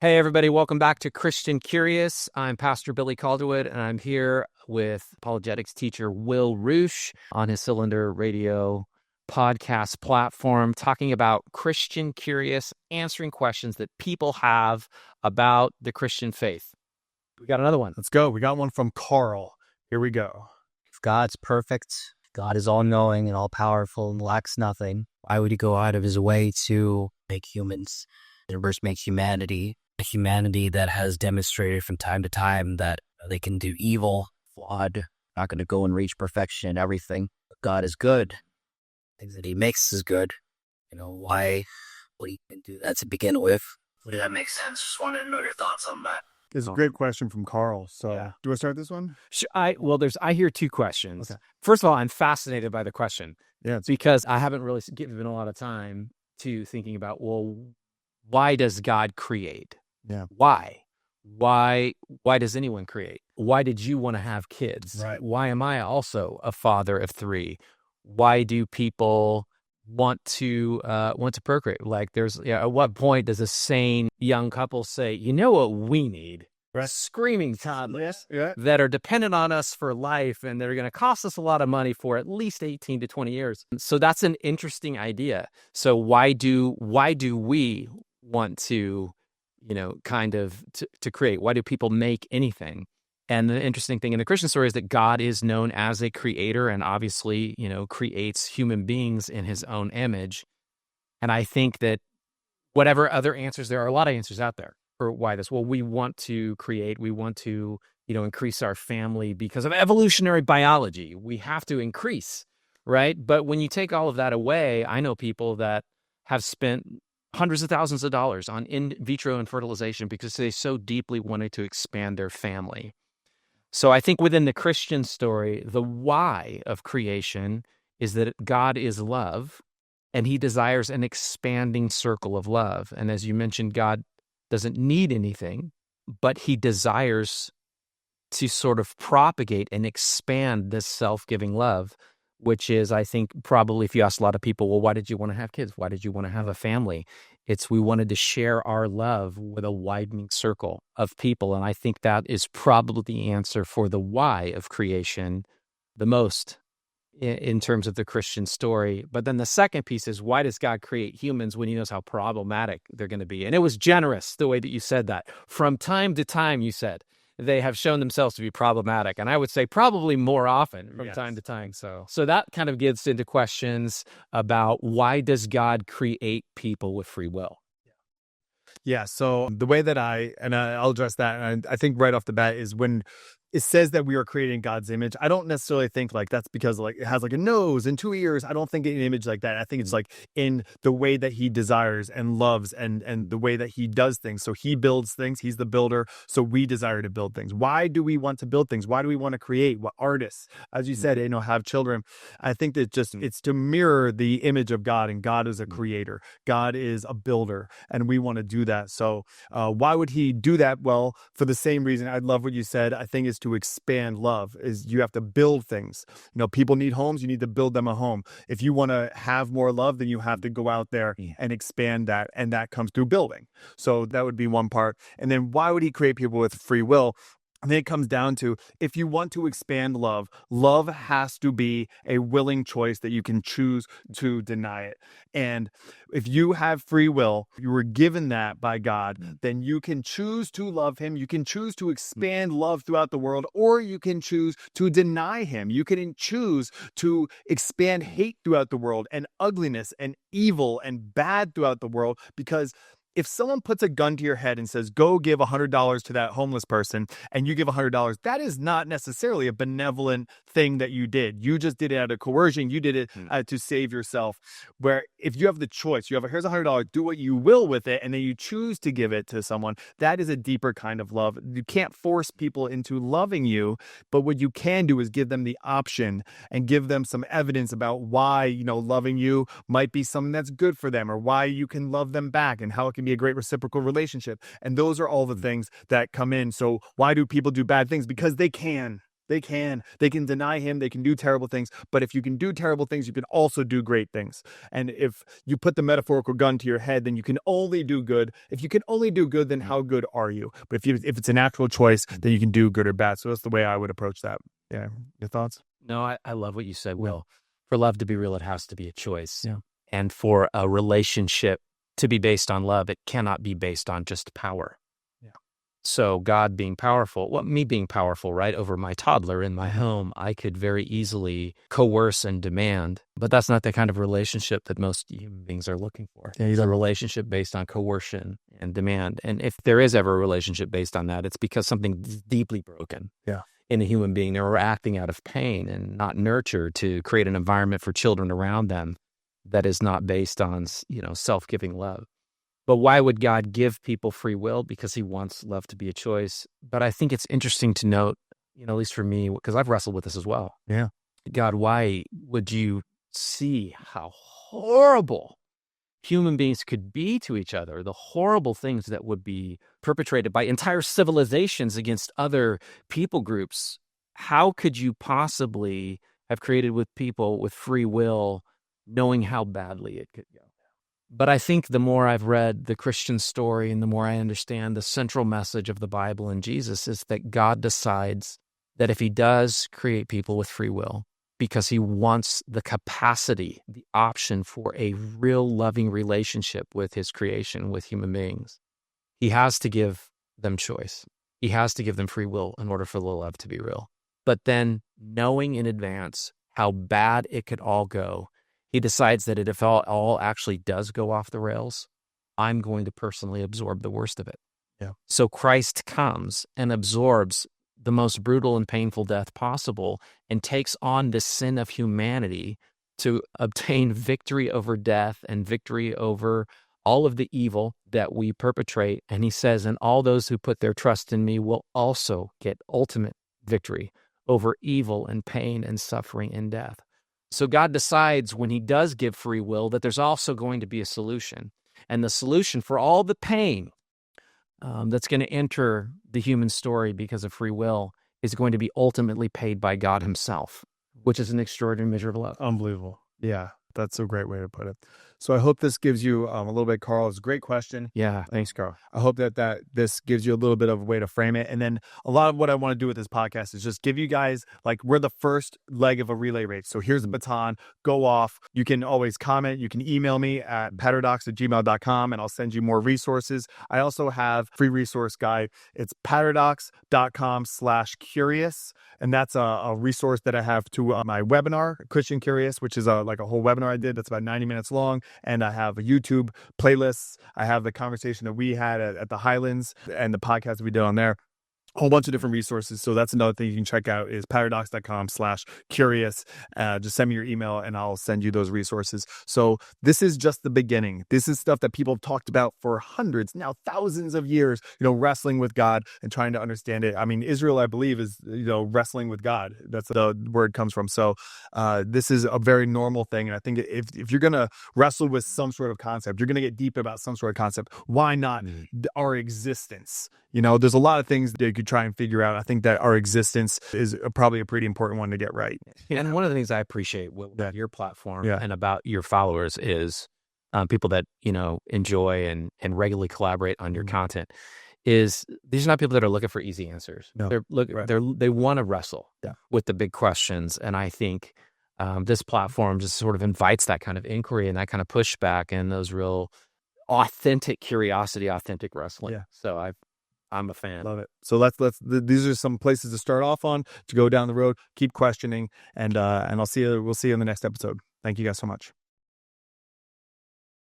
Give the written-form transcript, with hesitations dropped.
Hey, everybody, welcome back to Christian Curious. I'm Pastor Billy Calderwood, and I'm here with apologetics teacher Will Reusch on his Cylinder Radio podcast platform, talking about Christian Curious, answering questions that people have about the Christian faith. We got another one. Let's go. We got one from Carl. Here we go. If God's perfect, God is all-knowing and all-powerful and lacks nothing, why would he go out of his way to make humans and first make humanity? A humanity that has demonstrated from time to time that they can do evil, flawed, not going to go and reach perfection in everything. But God is good. Things that he makes is good. Why would he even do that to begin with? Would that make sense? Just wanted to know your thoughts on that. It's a great question from Carl. So Yeah. Do I start this one? I hear two questions. Okay. First of all, I'm fascinated by the question. Yeah. It's because I haven't really given a lot of time to thinking about, well, why does God create? Yeah. Why does anyone create? Why did you want to have kids? Right. Why am I also a father of three? Why do people want to procreate? Like, at what point does a sane young couple say, you know what we need? Right. Screaming toddlers Yeah. that are dependent on us for life, and they're going to cost us a lot of money for at least 18 to 20 years. So that's an interesting idea. So why do we want to, to create? Why do people make anything? And the interesting thing in the Christian story is that God is known as a creator and obviously, creates human beings in his own image. And I think that whatever other answers, there are a lot of answers out there for why this. Well, we want to create, we want to, increase our family because of evolutionary biology. We have to increase, right? But when you take all of that away, I know people that have spent hundreds of thousands of dollars on in vitro and fertilization because they so deeply wanted to expand their family. So I think within the Christian story, the why of creation is that God is love, and he desires an expanding circle of love. And as you mentioned, God doesn't need anything, but he desires to sort of propagate and expand this self-giving love, which is, I think, probably if you ask a lot of people, well, why did you want to have kids? Why did you want to have a family? It's we wanted to share our love with a widening circle of people. And I think that is probably the answer for the why of creation the most in terms of the Christian story. But then the second piece is, why does God create humans when he knows how problematic they're going to be? And it was generous the way that you said that. From time to time, you said, they have shown themselves to be problematic. And I would say probably more often from time to time. So that kind of gets into questions about, why does God create people with free will? Yeah. So the way that I'll address that, and I think right off the bat, is when it says that we are created in God's image, I don't necessarily think like that's because like it has like a nose and 2 ears. I don't think an image like that. I think it's like in the way that he desires and loves and the way that he does things. So he builds things. He's the builder. So we desire to build things. Why do we want to build things? Why do we want to create? What artists, as you said, have children. I think that it's to mirror the image of God, and God is a creator. God is a builder, and we want to do that. So why would he do that? Well, for the same reason. I love what you said. I think it's to expand love. Is you have to build things. People need homes. You need to build them a home. If you want to have more love, then you have to go out there and expand that. And that comes through building. So that would be one part. And then why would he create people with free will? And then it comes down to, if you want to expand love, love has to be a willing choice that you can choose to deny it. And if you have free will, you were given that by God, then you can choose to love him. You can choose to expand love throughout the world, or you can choose to deny him. You can choose to expand hate throughout the world, and ugliness and evil and bad throughout the world, because if someone puts a gun to your head and says, go give $100 to that homeless person, and you give $100, that is not necessarily a benevolent thing that you did. You just did it out of coercion. You did it to save yourself. Where if you have the choice, here's $100, do what you will with it, and then you choose to give it to someone, that is a deeper kind of love. You can't force people into loving you, but what you can do is give them the option and give them some evidence about why, loving you might be something that's good for them, or why you can love them back, and how it can be a great reciprocal relationship. And those are all the things that come in. So why do people do bad things? Because they can. They can deny him. They can do terrible things. But if you can do terrible things, you can also do great things. And if you put the metaphorical gun to your head, then you can only do good. If you can only do good, then how good are you? But if it's an actual choice, then you can do good or bad. So that's the way I would approach that. Yeah. Your thoughts? No, I love what you said, Will. For love to be real, it has to be a choice. Yeah. And for a relationship to be based on love, it cannot be based on just power. Yeah. So God being powerful, me being powerful, right, over my toddler in my home, I could very easily coerce and demand, but that's not the kind of relationship that most human beings are looking for. Yeah, it's a relationship based on coercion and demand. And if there is ever a relationship based on that, it's because something's deeply broken. Yeah. In a human being, they're acting out of pain and not nurture to create an environment for children around them that is not based on, self-giving love. But why would God give people free will? Because he wants love to be a choice. But I think it's interesting to note, at least for me, because I've wrestled with this as well. Yeah. God, why would you see how horrible human beings could be to each other, the horrible things that would be perpetrated by entire civilizations against other people groups? How could you possibly have created with people with free will, knowing how badly it could go? But I think the more I've read the Christian story and the more I understand the central message of the Bible and Jesus is that God decides that if he does create people with free will, because he wants the capacity, the option for a real loving relationship with his creation, with human beings, he has to give them choice. He has to give them free will in order for the love to be real. But then knowing in advance how bad it could all go, he decides that if all actually does go off the rails, I'm going to personally absorb the worst of it. Yeah. So Christ comes and absorbs the most brutal and painful death possible and takes on the sin of humanity to obtain victory over death and victory over all of the evil that we perpetrate. And he says, and all those who put their trust in me will also get ultimate victory over evil and pain and suffering and death. So God decides when he does give free will that there's also going to be a solution. And the solution for all the pain that's going to enter the human story because of free will is going to be ultimately paid by God himself, which is an extraordinary measure of love. Unbelievable. Yeah, that's a great way to put it. So I hope this gives you a little bit, Carl. It's a great question. Yeah, thanks, Carl. I hope that this gives you a little bit of a way to frame it. And then a lot of what I want to do with this podcast is just give you guys, we're the first leg of a relay race. So here's the baton, go off. You can always comment. You can email me at paradox@gmail.com and I'll send you more resources. I also have a free resource guide. It's paradox.com/curious. And that's a resource that I have to my webinar, Christian Curious, which is a whole webinar I did that's about 90 minutes long. And I have a YouTube playlist. I have the conversation that we had at the Highlands and the podcast that we did on there. A whole bunch of different resources. So that's another thing you can check out is paradox.com/curious. Just send me your email and I'll send you those resources. So this is just the beginning. This is stuff that people have talked about for hundreds, now thousands of years, wrestling with God and trying to understand it. I mean, Israel, I believe, is, wrestling with God. That's the word comes from. So this is a very normal thing. And I think if you're going to wrestle with some sort of concept, you're going to get deep about some sort of concept. Why not our existence? There's a lot of things that you could try and figure out. I think that our existence is probably a pretty important one to get right. And one of the things I appreciate about your platform and about your followers is people that, enjoy and regularly collaborate on your content is these are not people that are looking for easy answers. No. They want to wrestle with the big questions. And I think this platform just sort of invites that kind of inquiry and that kind of pushback and those real authentic curiosity, authentic wrestling. Yeah. So I'm a fan. Love it. So these are some places to start off on, to go down the road, keep questioning, and we'll see you in the next episode. Thank you guys so much.